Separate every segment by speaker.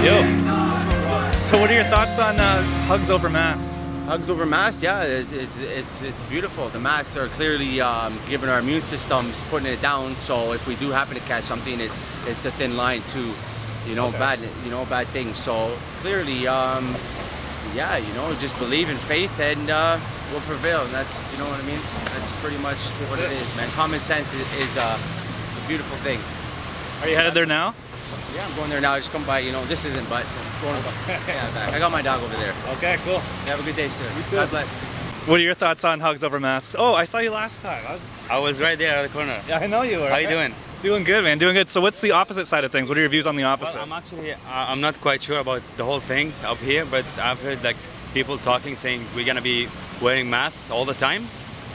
Speaker 1: Yo. So what are your thoughts on hugs over masks?
Speaker 2: Hugs over masks, yeah, it's beautiful. The masks are clearly giving our immune systems, putting it down. So if we do happen to catch something, it's a thin line to, bad things. So clearly, just believe in faith and we'll prevail. And that's, you know what I mean. That's pretty much what it is, man. Common sense is a beautiful thing.
Speaker 1: Are you headed there now?
Speaker 2: Yeah, I'm going there now. I just come by, this isn't, but going back. I got my dog over there.
Speaker 1: Okay, cool.
Speaker 2: Have a good day, sir.
Speaker 1: You too.
Speaker 2: God bless.
Speaker 1: What are your thoughts on hugs over masks? Oh, I saw you last time.
Speaker 3: I was right there at the corner.
Speaker 1: Yeah, I know you were.
Speaker 3: How you doing?
Speaker 1: Doing good, man. Doing good. So what's the opposite side of things? What are your views on the opposite?
Speaker 3: Well, I'm not quite sure about the whole thing up here, but I've heard people talking, saying we're gonna be wearing masks all the time.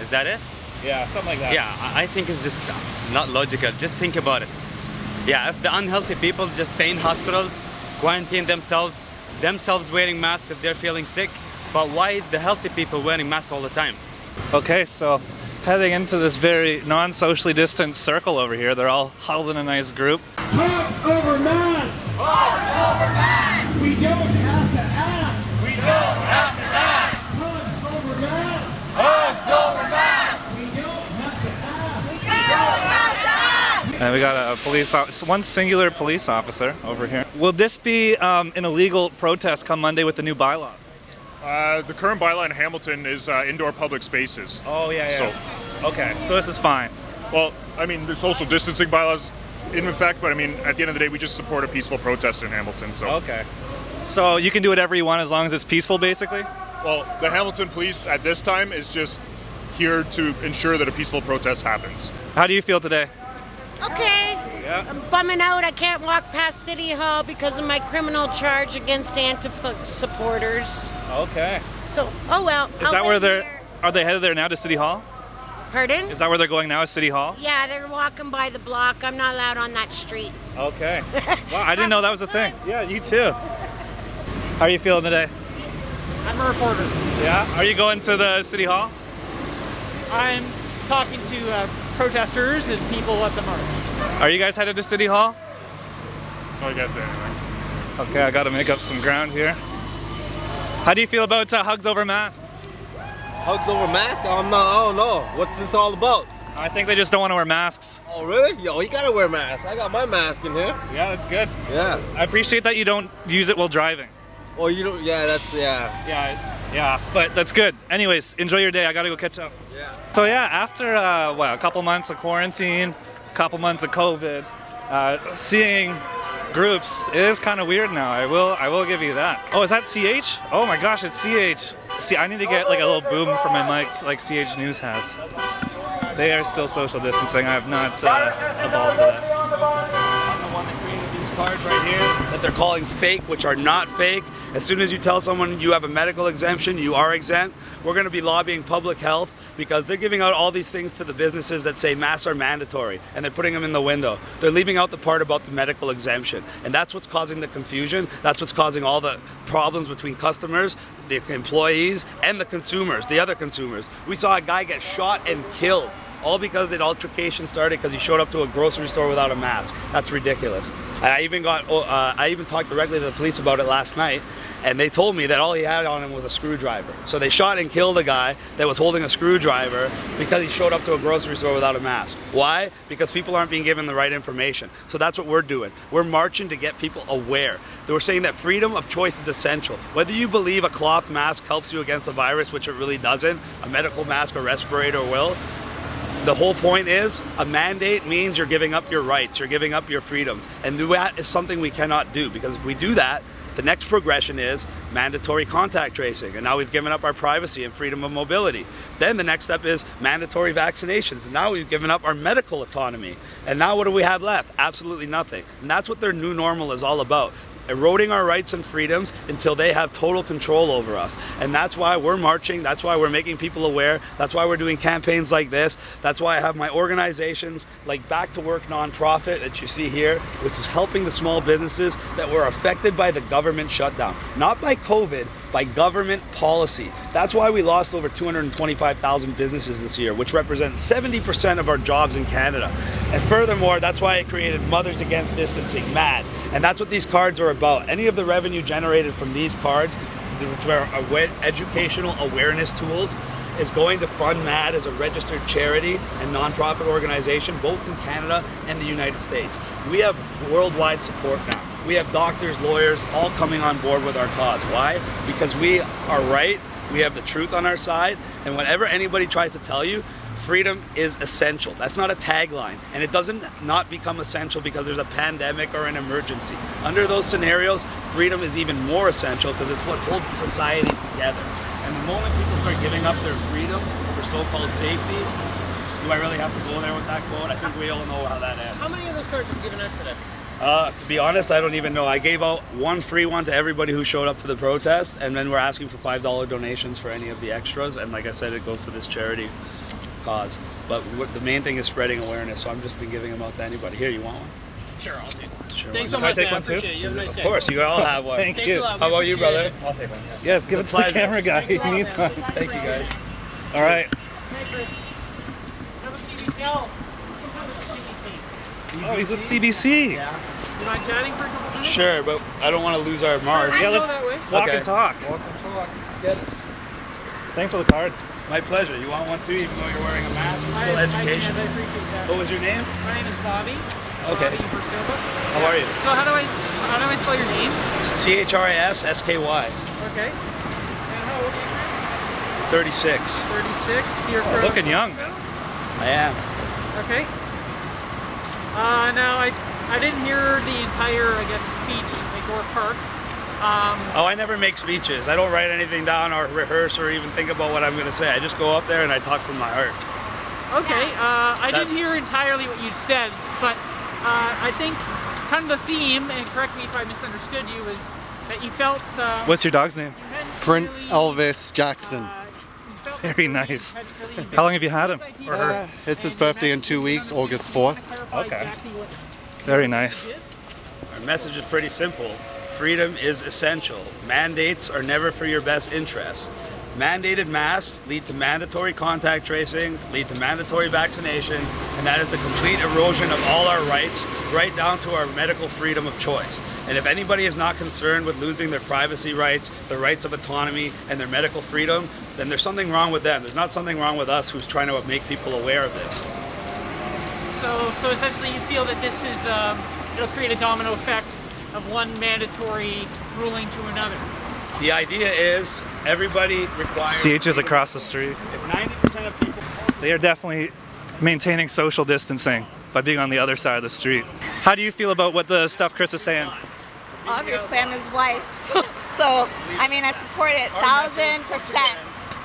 Speaker 3: Is that it?
Speaker 1: Yeah, something like that.
Speaker 3: Yeah, I think it's just not logical. Just think about it. Yeah, if the unhealthy people just stay in hospitals, quarantine themselves wearing masks if they're feeling sick, but why the healthy people wearing masks all the time?
Speaker 1: Okay, so heading into this very non-socially distanced circle over here. They're all huddled in a nice group.
Speaker 4: Hugs over masks!
Speaker 5: Hugs over masks!
Speaker 4: We don't have to ask!
Speaker 5: We don't have to ask!
Speaker 4: Hugs over masks!
Speaker 5: Hugs over masks!
Speaker 4: We don't have to ask!
Speaker 5: We don't have to ask!
Speaker 1: And we got one singular police officer over here. Will this be an illegal protest come Monday with the new bylaw?
Speaker 6: The current bylaw in Hamilton is indoor public spaces.
Speaker 1: Oh, yeah.
Speaker 6: So,
Speaker 1: okay, so this is fine.
Speaker 6: well, I mean, there's social distancing bylaws in effect, but I mean, at the end of the day, we just support a peaceful protest in Hamilton. So,
Speaker 1: Okay. So you can do whatever you want as long as it's peaceful, basically?
Speaker 6: well, the Hamilton police at this time is just here to ensure that a peaceful protest happens.
Speaker 1: How do you feel today?
Speaker 7: Okay.
Speaker 1: Yeah.
Speaker 7: I'm bumming out. I can't walk past City Hall because of my criminal charge against Antifa supporters.
Speaker 1: Okay.
Speaker 7: So, oh well.
Speaker 1: Is that where are they headed there now to City Hall?
Speaker 7: Pardon?
Speaker 1: Is that where they're going now, is City Hall?
Speaker 7: Yeah, they're walking by the block. I'm not allowed on that street.
Speaker 1: Okay. Wow, I didn't know that was a thing. Yeah, you too. How are you feeling today?
Speaker 8: I'm a reporter.
Speaker 1: Yeah? Are you going to the City Hall?
Speaker 8: I'm talking to protesters and people at the march.
Speaker 1: Are you guys headed to City Hall?
Speaker 6: Oh, I can't say anything.
Speaker 1: Okay, I gotta make up some ground here. How do you feel about hugs over masks?
Speaker 9: Hugs over masks? I don't know. What's this all about?
Speaker 1: I think they just don't want to wear masks.
Speaker 9: Oh, really? Yo, you gotta wear masks. I got my mask in here.
Speaker 1: Yeah, that's good.
Speaker 9: Yeah.
Speaker 1: I appreciate that you don't use it while driving.
Speaker 9: Oh, you don't? Yeah,
Speaker 1: Yeah, but that's good. Anyways, enjoy your day. I gotta go catch up.
Speaker 9: Yeah.
Speaker 1: So yeah, after a couple months of quarantine, a couple months of COVID, seeing groups, it is kind of weird now. I will give you that. Oh, is that CH? Oh my gosh, it's CH. See, I need to get like a little boom for my mic like CH News has. They are still social distancing. I have not evolved to that.
Speaker 2: I'm the one that created these cards right here that they're calling fake, which are not fake. As soon as you tell someone you have a medical exemption, you are exempt. We're going to be lobbying public health because they're giving out all these things to the businesses that say masks are mandatory, and they're putting them in the window. They're leaving out the part about the medical exemption, and that's what's causing the confusion. That's what's causing all the problems between customers, the employees, and the consumers, the other consumers. We saw a guy get shot and killed, all because an altercation started because he showed up to a grocery store without a mask. That's ridiculous. And I even talked directly to the police about it last night, and they told me that all he had on him was a screwdriver. So they shot and killed a guy that was holding a screwdriver because he showed up to a grocery store without a mask. Why? Because people aren't being given the right information. So that's what we're doing. We're marching to get people aware. We're saying that freedom of choice is essential. Whether you believe a cloth mask helps you against a virus, which it really doesn't, a medical mask or respirator will, the whole point is a mandate means you're giving up your rights, you're giving up your freedoms. And that is something we cannot do, because if we do that, the next progression is mandatory contact tracing. And now we've given up our privacy and freedom of mobility. Then the next step is mandatory vaccinations. And now we've given up our medical autonomy. And now what do we have left? Absolutely nothing. And that's what their new normal is all about. Eroding our rights and freedoms until they have total control over us. And that's why we're marching, that's why we're making people aware, that's why we're doing campaigns like this, that's why I have my organizations like Back to Work Nonprofit that you see here, which is helping the small businesses that were affected by the government shutdown. Not by COVID, by government policy. That's why we lost over 225,000 businesses this year, which represents 70% of our jobs in Canada. And furthermore, that's why I created Mothers Against Distancing, MAD. And that's what these cards are about. Any of the revenue generated from these cards, which are educational awareness tools, is going to fund MAD as a registered charity and nonprofit organization, both in Canada and the United States. We have worldwide support now. We have doctors, lawyers, all coming on board with our cause. Why? Because we are right, we have the truth on our side, and whenever anybody tries to tell you, freedom is essential. That's not a tagline, and it doesn't not become essential because there's a pandemic or an emergency. Under those scenarios, freedom is even more essential because it's what holds society together. And the moment people start giving up their freedoms for so-called safety, do I really have to go there with that quote? I think we all know how that ends.
Speaker 8: How many of those cards have you given out today?
Speaker 2: To be honest, I don't even know. I gave out one free one to everybody who showed up to the protest, and then we're asking for $5 donations for any of the extras. And like I said, it goes to this charity cause. But the main thing is spreading awareness, so I've just been giving them out to anybody. Here, you want one?
Speaker 8: Sure, I'll take one.
Speaker 2: Sure.
Speaker 8: Thanks so
Speaker 1: Can I
Speaker 8: much,
Speaker 1: take
Speaker 8: man.
Speaker 1: one too?
Speaker 8: Appreciate it. You have a nice day.
Speaker 2: Of course, you all have one.
Speaker 1: Thank
Speaker 8: Thanks
Speaker 1: you.
Speaker 8: a lot.
Speaker 2: How about you,
Speaker 8: Appreciate
Speaker 2: brother?
Speaker 8: it.
Speaker 2: I'll take one.
Speaker 1: Yeah, let's give it to the
Speaker 2: pleasure.
Speaker 1: camera guy. He
Speaker 8: Thanks a lot,
Speaker 1: needs
Speaker 8: man.
Speaker 1: one.
Speaker 2: Thank you, guys.
Speaker 1: All right.
Speaker 8: Hey, Chris. Have a CBC. No.
Speaker 1: Oh, he's with CBC.
Speaker 8: You mind chatting for a couple minutes?
Speaker 2: Sure, but I don't want to lose our mark.
Speaker 1: Yeah,
Speaker 8: Go
Speaker 1: let's
Speaker 8: that way.
Speaker 1: walk
Speaker 2: Okay.
Speaker 1: and talk.
Speaker 2: Get it.
Speaker 1: Thanks for the card.
Speaker 2: My pleasure. You want one too, even though you're wearing a mask? It's still
Speaker 8: I
Speaker 2: education.
Speaker 8: appreciate that.
Speaker 2: What was your name?
Speaker 8: My name is Bobby.
Speaker 2: Okay.
Speaker 8: Bobby Versilva.
Speaker 2: How are you?
Speaker 8: So how do I spell your name?
Speaker 2: CHRISSKY.
Speaker 8: Okay. And how old are you?
Speaker 2: 36.
Speaker 8: 36. You're from
Speaker 1: Looking young.
Speaker 2: I am.
Speaker 8: Okay. Now I didn't hear the entire, I guess, speech at Gore Park.
Speaker 2: Oh, I never make speeches. I don't write anything down or rehearse or even think about what I'm going to say. I just go up there and I talk from my heart.
Speaker 8: Okay. I didn't hear entirely what you said, but I think kind of the theme, and correct me if I misunderstood you, is that you felt.
Speaker 1: What's your dog's name?
Speaker 8: you hadn't
Speaker 10: Prince
Speaker 8: really,
Speaker 10: Elvis Jackson.
Speaker 8: you felt
Speaker 1: Very
Speaker 8: like you
Speaker 1: nice.
Speaker 8: hadn't really
Speaker 1: How long have you had him?
Speaker 8: invested
Speaker 1: Or her?
Speaker 10: It's his birthday in 2 weeks, August 4th.
Speaker 1: Okay. Very nice.
Speaker 2: Our message is pretty simple. Freedom is essential. Mandates are never for your best interest. Mandated masks lead to mandatory contact tracing, lead to mandatory vaccination, and that is the complete erosion of all our rights, right down to our medical freedom of choice. And if anybody is not concerned with losing their privacy rights, their rights of autonomy, and their medical freedom, then there's something wrong with them. There's not something wrong with us who's trying to make people aware of this.
Speaker 8: So essentially, you feel that this is it'll create a domino effect of one mandatory ruling to another.
Speaker 2: The idea is everybody requires...
Speaker 1: CH is across the street.
Speaker 2: If 90% of people...
Speaker 1: They are definitely maintaining social distancing by being on the other side of the street. How do you feel about what the stuff Chris is saying?
Speaker 5: Obviously, I'm his wife. So, I mean, I support it 1,000%.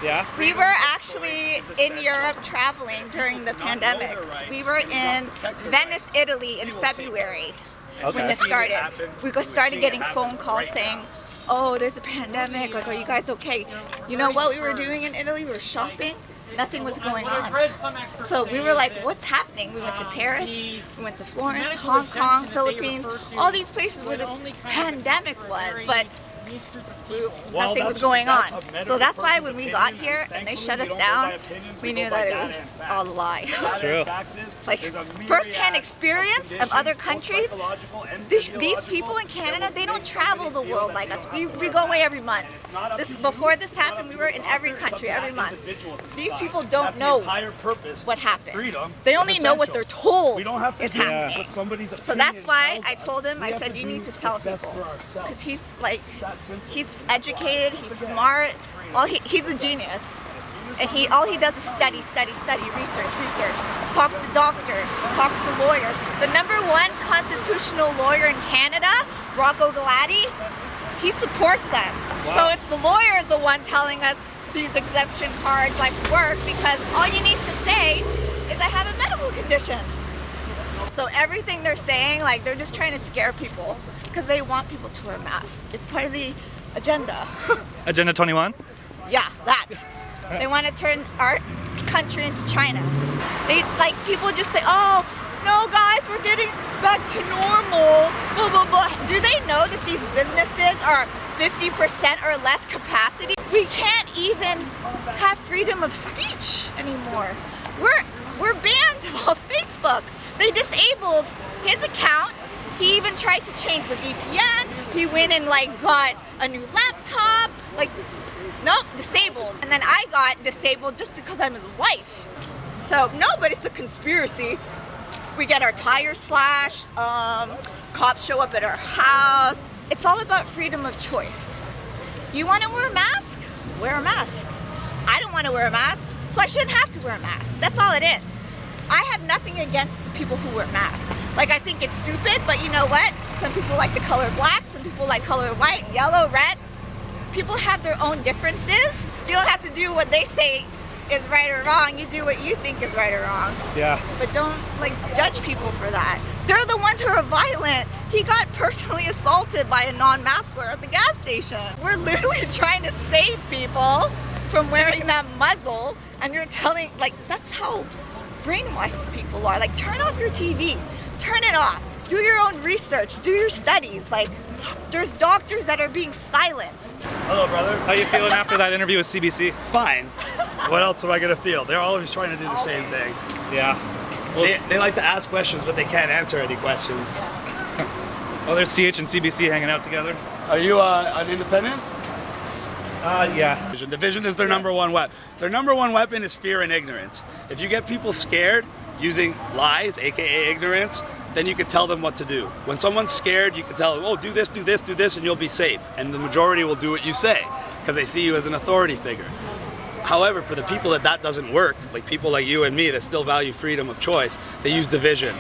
Speaker 1: Yeah?
Speaker 5: We were actually in Europe traveling during the pandemic. We were in Venice, Italy in February when this started. We started getting phone calls saying, oh, there's a pandemic, like, are you guys okay? You know what we were doing in Italy? We were shopping. Nothing was going on. So we were like, what's happening? We went to Paris, we went to Florence, Hong Kong, Philippines, all these places where this pandemic was, but nothing was going on. So that's why when we got here and they shut us down, we knew that it was all a lie.
Speaker 1: True.
Speaker 5: Like first-hand experience of other countries, these people in Canada, they don't travel the world like us. We go away every month. Before this happened, we were in every country every month. These people don't know what happens. They only know what they're told is happening. So that's why I told him, I said, you need to tell people. Because he's educated, he's smart, he's a genius. And all he does is study, research, talks to doctors, talks to lawyers. The #1 constitutional lawyer in Canada, Rocco Galati, he supports us. Wow. So if the lawyer is the one telling us these exemption cards like work, because all you need to say is I have a medical condition. So everything they're saying, like they're just trying to scare people because they want people to wear masks. It's part of the agenda.
Speaker 1: Agenda 21?
Speaker 5: Yeah, that. They want to turn our country into China. They like people just say, oh, no guys, we're getting back to normal, blah, blah, blah. Do they know that these businesses are 50% or less capacity? We can't even have freedom of speech anymore. We're banned off Facebook. They disabled his account He even tried to change the VPN. He went and like got a new laptop. Like, nope, disabled. And then I got disabled just because I'm his wife. So no, but it's a conspiracy. We get our tires slashed. Cops show up at our house. It's all about freedom of choice. You want to wear a mask? Wear a mask. I don't want to wear a mask, so I shouldn't have to wear a mask. That's all it is. I have nothing against the people who wear masks. Like, I think it's stupid, but you know what? Some people like the color black, some people like color white, yellow, red. People have their own differences. You don't have to do what they say is right or wrong. You do what you think is right or wrong.
Speaker 1: Yeah.
Speaker 5: But don't like judge people for that. They're the ones who are violent. He got personally assaulted by a non-mask wearer at the gas station. We're literally trying to save people from wearing that muzzle, and you're telling, like, that's how brainwashed these people are. Like, turn off your TV, turn it off, do your own research, do your studies. Like, there's doctors that are being silenced.
Speaker 2: Hello, brother.
Speaker 1: How you feeling after that interview with CBC?
Speaker 2: Fine. What else am I gonna feel? They're always trying to do the same thing.
Speaker 1: Yeah. Well,
Speaker 2: They like to ask questions, but they can't answer any questions.
Speaker 1: oh, there's CH and CBC hanging out together.
Speaker 2: Are you an independent?
Speaker 1: Yeah.
Speaker 2: Division is their number one weapon. Their number one weapon is fear and ignorance. If you get people scared using lies, aka ignorance, then you can tell them what to do. When someone's scared, you can tell them, oh, do this, do this, do this, and you'll be safe. And the majority will do what you say because they see you as an authority figure. However, for the people that doesn't work, like people like you and me that still value freedom of choice, they use division.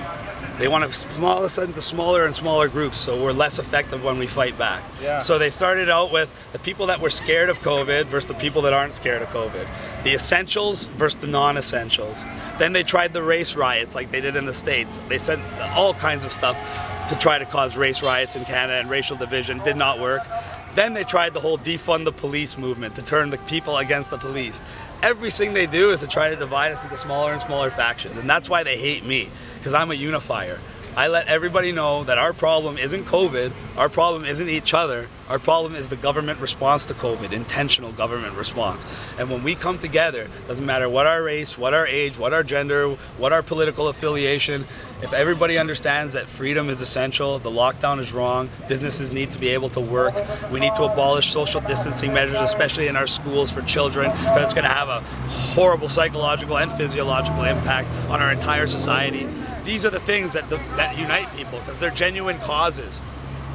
Speaker 2: They want to small us into smaller and smaller groups, so we're less effective when we fight back.
Speaker 1: Yeah.
Speaker 2: So they started out with the people that were scared of COVID versus the people that aren't scared of COVID. The essentials versus the non-essentials. Then they tried the race riots like they did in the States. They said all kinds of stuff to try to cause race riots in Canada and racial division. Did not work. Then they tried the whole defund the police movement to turn the people against the police. Everything they do is to try to divide us into smaller and smaller factions, and that's why they hate me, because I'm a unifier. I let everybody know that our problem isn't COVID, our problem isn't each other, our problem is the government response to COVID, intentional government response. And when we come together, doesn't matter what our race, what our age, what our gender, what our political affiliation, if everybody understands that freedom is essential, the lockdown is wrong, businesses need to be able to work, we need to abolish social distancing measures, especially in our schools for children, because it's going to have a horrible psychological and physiological impact on our entire society. These are the things that unite people, because they're genuine causes.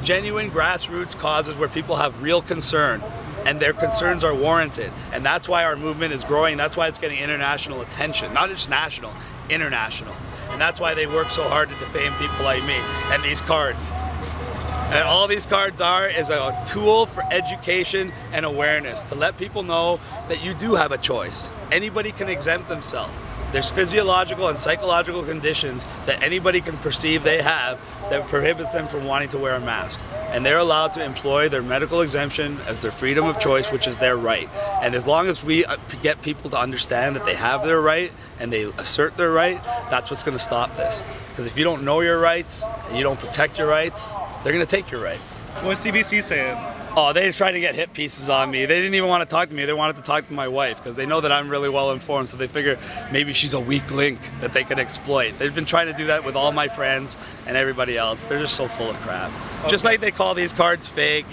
Speaker 2: Genuine grassroots causes where people have real concern, and their concerns are warranted. And that's why our movement is growing. That's why it's getting international attention, not just national, international. And that's why they work so hard to defame people like me and these cards. And all these cards is a tool for education and awareness, to let people know that you do have a choice. Anybody can exempt themselves. There's physiological and psychological conditions that anybody can perceive they have that prohibits them from wanting to wear a mask. And they're allowed to employ their medical exemption as their freedom of choice, which is their right. And as long as we get people to understand that they have their right and they assert their right, that's what's going to stop this. Because if you don't know your rights and you don't protect your rights, they're going to take your rights.
Speaker 1: What's CBC saying?
Speaker 2: Oh, they tried to get hit pieces on me. They didn't even want to talk to me. They wanted to talk to my wife because they know that I'm really well informed. So they figure maybe she's a weak link that they can exploit. They've been trying to do that with all my friends and everybody else. They're just so full of crap. Okay. Just like they call these cards fake.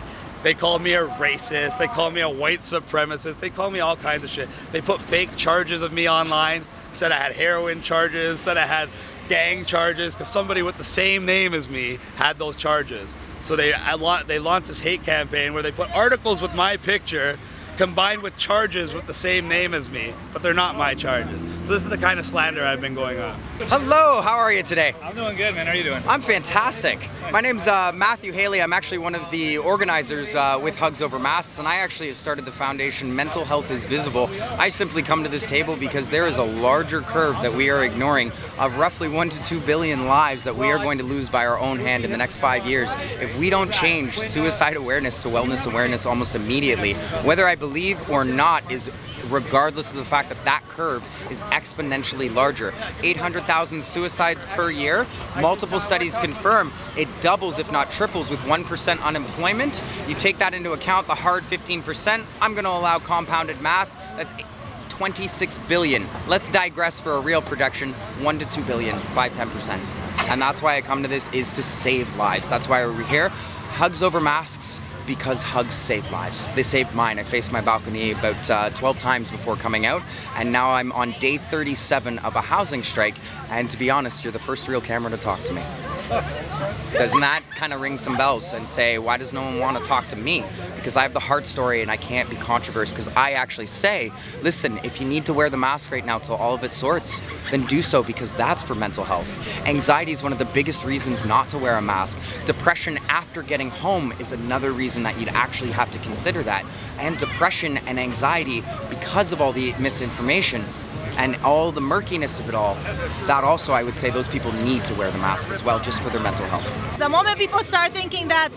Speaker 2: They call me a racist. They call me a white supremacist. They call me all kinds of shit. They put fake charges of me online. Said I had heroin charges. Said I had gang charges because somebody with the same name as me had those charges. So they launched this hate campaign where they put articles with my picture combined with charges with the same name as me, but they're not my charges. So this is the kind of slander I've been going on.
Speaker 11: Hello, how are you today?
Speaker 1: I'm doing good, man. How are you doing?
Speaker 11: I'm fantastic. My name's Matthew Haley. I'm actually one of the organizers with Hugs Over Masks, and I actually have started the foundation Mental Health is Visible. I simply come to this table because there is a larger curve that we are ignoring of roughly 1 to 2 billion lives that we are going to lose by our own hand in the next 5 years if we don't change suicide awareness to wellness awareness almost immediately. Whether I believe or not is regardless of the fact that that curve is exponentially larger. 800,000 suicides per year. Multiple studies confirm it doubles, if not triples, with 1% unemployment. You take that into account, the hard 15%, I'm going to allow compounded math. That's 26 billion. Let's digress for a real projection. 1 to 2 billion, 5-10%. And that's why I come to this, is to save lives. That's why we're here. Hugs over masks, because hugs save lives. They saved mine. I faced my balcony about 12 times before coming out, and now I'm on day 37 of a housing strike, and to be honest, you're the first real camera to talk to me. Doesn't that kind of ring some bells and say, why does no one want to talk to me? Because I have the heart story and I can't be controversial, because I actually say, listen, if you need to wear the mask right now till all of it sorts, then do so, because that's for mental health. Anxiety is one of the biggest reasons not to wear a mask. Depression after getting home is another reason that you'd actually have to consider that. And depression and anxiety, because of all the misinformation and all the murkiness of it all, that also, I would say, those people need to wear the mask as well, just for their mental health.
Speaker 12: The moment people start thinking that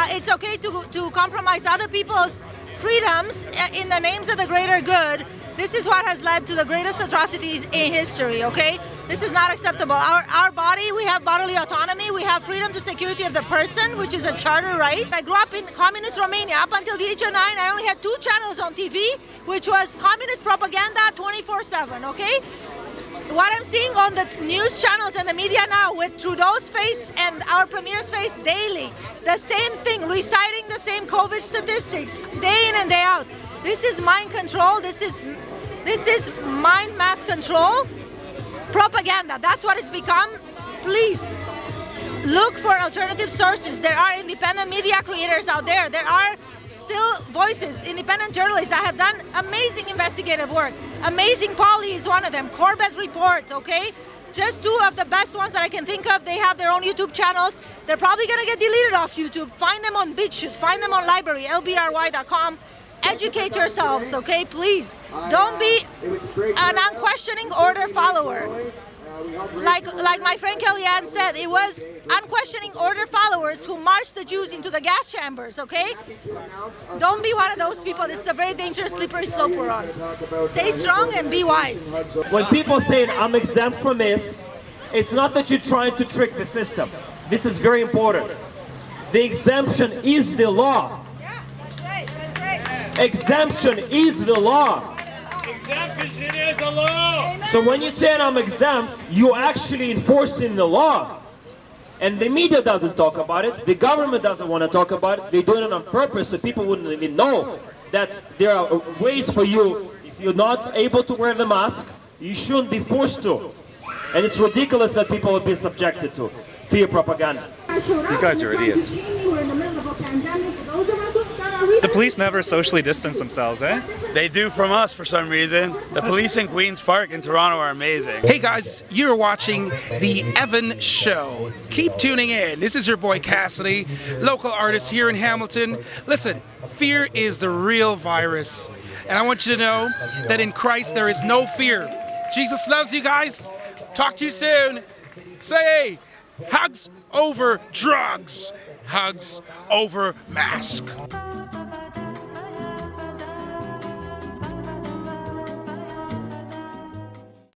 Speaker 12: it's okay to compromise other people's freedoms in the names of the greater good, this is what has led to the greatest atrocities in history, okay? This is not acceptable. Our body, we have bodily autonomy, we have freedom to security of the person, which is a charter right. I grew up in communist Romania. Up until the age of 9, I only had 2 channels on TV, which was communist propaganda 24/7, okay? What I'm seeing on the news channels and the media now, with Trudeau's face and our premier's face daily, the same thing, reciting the same COVID statistics day in and day out. This is mind control. This is mind mass control. Propaganda. That's what it's become. Please look for alternative sources. There are independent media creators out there. There are still voices, independent journalists that have done amazing investigative work. Amazing Polly is one of them. Corbett Report, okay? Just 2 of the best ones that I can think of. They have their own YouTube channels. They're probably gonna get deleted off YouTube. Find them on BitChute, find them on library, lbry.com. Educate yourselves, okay? Please, don't be an unquestioning order follower. Like my friend Kellyanne said, it was unquestioning order followers who marched the Jews into the gas chambers, okay? Don't be one of those people. This is a very dangerous, slippery slope we're on. Stay strong and be wise.
Speaker 13: When people say I'm exempt from this, it's not that you're trying to trick the system. This is very important. The exemption is the law. Exemption is the law.
Speaker 14: Exemption is the law.
Speaker 13: So when you say I'm exempt, you're actually enforcing the law. And the media doesn't talk about it. The government doesn't want to talk about it. They're doing it on purpose so people wouldn't even know that there are ways for you. If you're not able to wear the mask, you shouldn't be forced to. And it's ridiculous that people have been subjected to fear propaganda.
Speaker 1: You guys are idiots. The police never socially distance themselves, eh?
Speaker 2: They do from us for some reason. The police in Queen's Park in Toronto are amazing.
Speaker 15: Hey guys, you're watching The Evan Show. Keep tuning in. This is your boy Cassidy, local artist here in Hamilton. Listen, fear is the real virus. And I want you to know that in Christ there is no fear. Jesus loves you guys. Talk to you soon. Say, hugs over drugs. Hugs over mask.